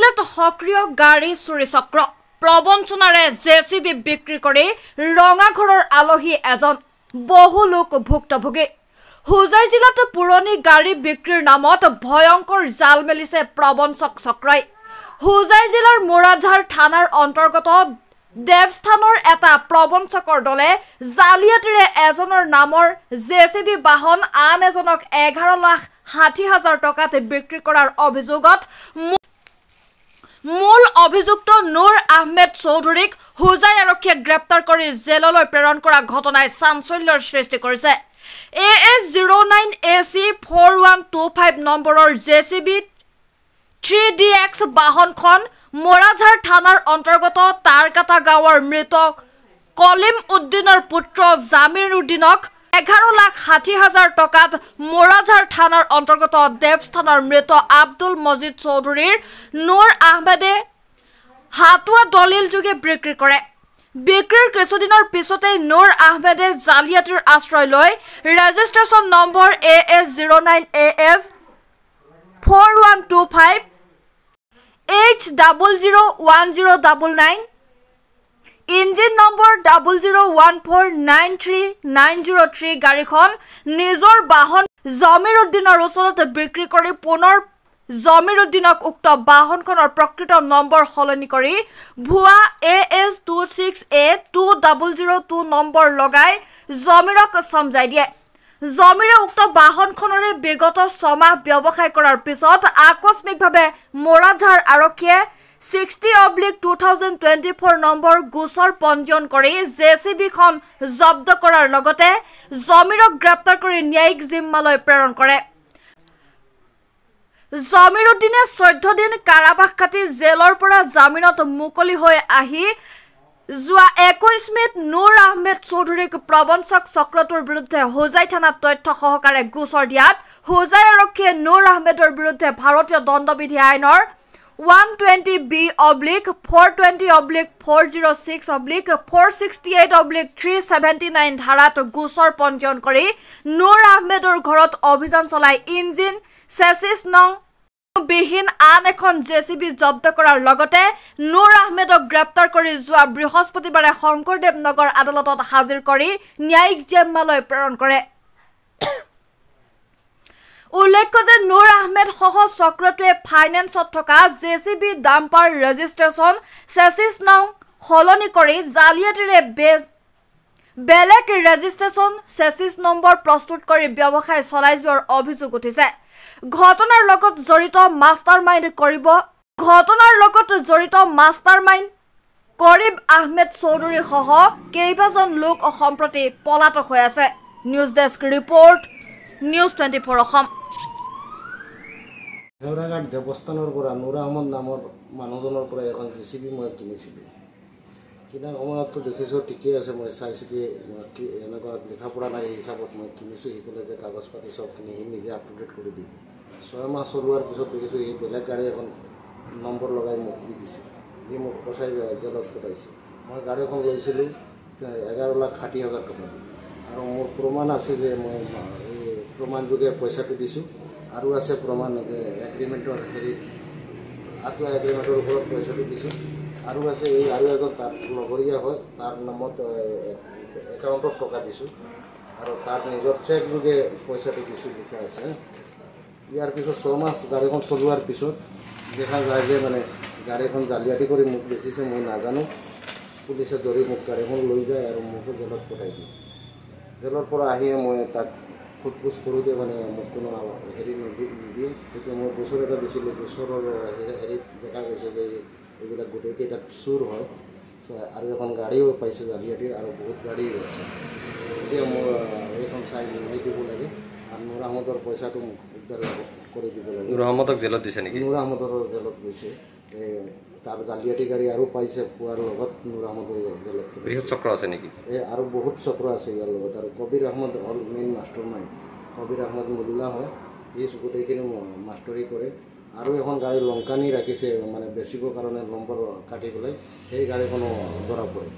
bullet সক্ৰিয় গাড়ী চুৰি চক্ৰ প্ৰবঞ্চনাৰে জেচিবি বিক্ৰী কৰি ৰঙাঘৰৰ আলহী এজন বহু লোক ভুক্তভোগী হুজাই জিলাত পুৰণি গাড়ী বিক্ৰীৰ নামত ভয়ংকৰ জাল মেলিছে প্ৰবঞ্চক চক্ৰই হুজাই জিলাৰ মোৰাঝাৰ থানাৰ অন্তৰ্গত দেৱস্থানৰ এটা প্ৰবঞ্চকৰ দলে জালিয়াতিৰে এজনৰ নামৰ জেচিবি বাহন আন এজনক 11,60,000 টকাত বিক্ৰী কৰাৰ অভিযোগত মূল অভিযুক্ত নুৰ আহমেদ চৌধুৰীক হুজাই আৰক্ষীয়ে গ্ৰেপ্তাৰ কৰি জেললৈ প্ৰেৰণ কৰা ঘটনাই চাঞ্চল্যৰ সৃষ্টি কৰিছে AS09 AC 4125 নম্বৰৰ জেচিবি 3DX বাহনখন মোৰাঝাৰ থানাৰ অন্তৰ্গত তাৰকাটা গাঁৱৰ মৃত কলিম উদ্দিনৰ পুত্ৰ জামিৰ উদ্দিনক 11,60,000 টকাত মোৰাঝাৰ থানাৰ অন্তৰ্গত দেৱস্থানৰ মৃত আব্দুল মজিদ চৌধুৰীৰ নুৰ আহমেদে হাতুৱা দলিল যোগে বিক্ৰী কৰে বিক্ৰীৰ কিছুদিনৰ পিছতে নুৰ আহমেদে জালিয়াতিৰ আশ্ৰয় লৈ registration number AS09 AS 4125 H001099 engine number 001493 গাড়ীখন নিজৰ বাহন জমিৰ উদ্দিনৰ ওচৰত বিক্ৰী কৰি পুনৰ জমিৰ উদ্দিনক উক্ত বাহনখনৰ প্ৰকৃত নম্বৰ সলনি কৰি ভুৱা AS26A2002 নম্বৰ লগাই জমিৰক সমজাই দিয়ে জমিৰে উক্ত বাহনখনৰে বিগত 6 মাহ ব্যৱসায় কৰাৰ পিছত আকস্মিকভাৱে মোৰাঝাৰ আৰক্ষীয়ে 60/2024 নম্বৰ গোচৰ পঞ্জীয়ন কৰি জেচিবিখন জব্দ কৰাৰ লগতে জমিৰক গ্ৰেপ্তাৰ কৰি ন্যায়িক জিম্মালৈ প্ৰেৰণ কৰে জমিৰ উদ্দিনে 14 দিন কাৰাবাস কাটি জেলৰ পৰা জামিনত মুকলি হৈ আহি যোৱা 21 মেত নুৰ আহমেদ চৌধুৰীক প্ৰবঞ্চক চক্ৰটোৰ বিৰুদ্ধে হুজাই থানাত তথ্য সহকাৰে গোচৰ দিয়াত হুজাই আৰক্ষীয়ে নুৰ আহমেদৰ বিৰুদ্ধে ভাৰতীয় দণ্ডবিধি আইনৰ 120B/420/406/468/379 ধাৰাত গোচৰ পঞ্জীয়ন কৰি নুৰ আহমেদৰ ঘৰত অভিযান চলাই ইঞ্জিন চেচিছ নং বিহীন আন এখন জেচিবি জব্দ কৰাৰ লগতে নুৰ আহমেদক গ্ৰেপ্তাৰ কৰি যোৱা বৃহস্পতিবাৰে শংকৰদেৱ নগৰ আদালতত হাজিৰ কৰি ন্যায়িক জিম্মালৈ প্ৰেৰণ কৰে উল্লেখ্য যে নুৰ আহমেদ সহ চক্ৰটোৱে ফাইনেন্সত থকা জেচিবি ডাম্পাৰ ৰেজিষ্ট্ৰেচন চেচিছ নং সলনি কৰি জালিয়াতিৰে বেলেগ ৰেজিষ্ট্ৰেচন চেচিছ নম্বৰ প্ৰস্তুত কৰি ব্যৱসায় চলাই যোৱাৰ অভিযোগ উঠিছে ঘটনাৰ লগত জড়িত মাষ্টাৰমাইণ্ড কৰিব আহমেদ চৌধুৰী সহ কেইবাজন লোক সম্প্ৰতি পলাতক হৈ আছে news desk report news 24 Assam Heuraghat দেৱস্থানৰ পৰা নুৰ আহমদ নামৰ মানুহজনৰ পৰা এখন জেচিবি মই কিনিছিলোঁ কিনাৰ সময়ততো দেখিছোঁ ঠিকেই আছে মই চাই চিতি এনেকুৱা লিখা পঢ়া নাই হিচাপত মই কিনিছোঁ সি ক'লে যে কাগজ পাতি চবখিনি সি নিজে আপ টু ডেট কৰি দিব 6 মাহ চলোৱাৰ পিছত দেখিছোঁ সি বেলেগ গাড়ী এখন নম্বৰ লগাই মোক দি দিছে সি মোক পইচাই জেলত পঠাইছে মই গাড়ী এখন লৈছিলোঁ 11,60,000 টকা দি আৰু মোৰ প্ৰমাণ আছে যে মই এই প্ৰমাণযোগে পইচাটো দিছোঁ আৰু আছে প্ৰমাণ এগ্ৰিমেণ্টৰ হেৰিত আঁতোৱা এগ্ৰিমেণ্টৰ ওপৰত পইচাটো দিছোঁ আৰু আছে এই আৰু এজন তাৰ লগৰীয়া হয় তাৰ নামত একাউণ্টত টকা দিছোঁ আৰু তাৰ নিজৰ চেক যোগে পইচাটো দিছোঁ লিখা আছে ইয়াৰ পিছত 6 মাহ গাড়ীখন চলোৱাৰ পিছত দেখা যায় যে মানে গাড়ীখন জালিয়াতি কৰি মোক বেচিছে মই নাজানো পুলিচে ধৰি মোক গাড়ীখন লৈ যায় আৰু মোকো জেলত পঠাই দিয়ে জেলৰ পৰা আহিয়ে মই তাত সোধ কৰোঁতে মানে মোক কোনো হেৰি নিদিয়ে তেতিয়া মই গোচৰ এটা দিছিলোঁ গোচৰৰ হেৰিত দেখা গৈছে যে এইবিলাক গোটেইকেইটাত চুৰ হয় আৰু এখন গাড়ীও পাইছে জালিয়াতিৰ আৰু বহুত গাড়ীও আছে এতিয়া মোৰ এইখন চাই নিৰ্ণয় দিব লাগে আৰু নুৰ আহমদৰ পইচাটো মোক উদ্ধাৰ কৰি দিব লাগে নুৰ আহমদক জেলত দিছে নেকি নুৰ আহমদৰ জেলত গৈছে তাৰ জালিয়াতি গাড়ী আৰু পাইছে পোৱাৰ লগত নুৰ আহমদৰ জেলত বৃহৎ চক্ৰ আছে নেকি আৰু বহুত চক্ৰ আছে ইয়াৰ লগত আৰু কবিৰ আহমদ হ'ল মেইন মাষ্টাৰ মাইণ্ড কবিৰ আহমদ মদুল্লা হয় সি গোটেইখিনি মাষ্টৰী কৰে আৰু এখন গাড়ী লংকানি ৰাখিছে মানে বেচিবৰ কাৰণে নম্বৰ কাটি পেলাই সেই গাড়ীখনো ধৰা পৰে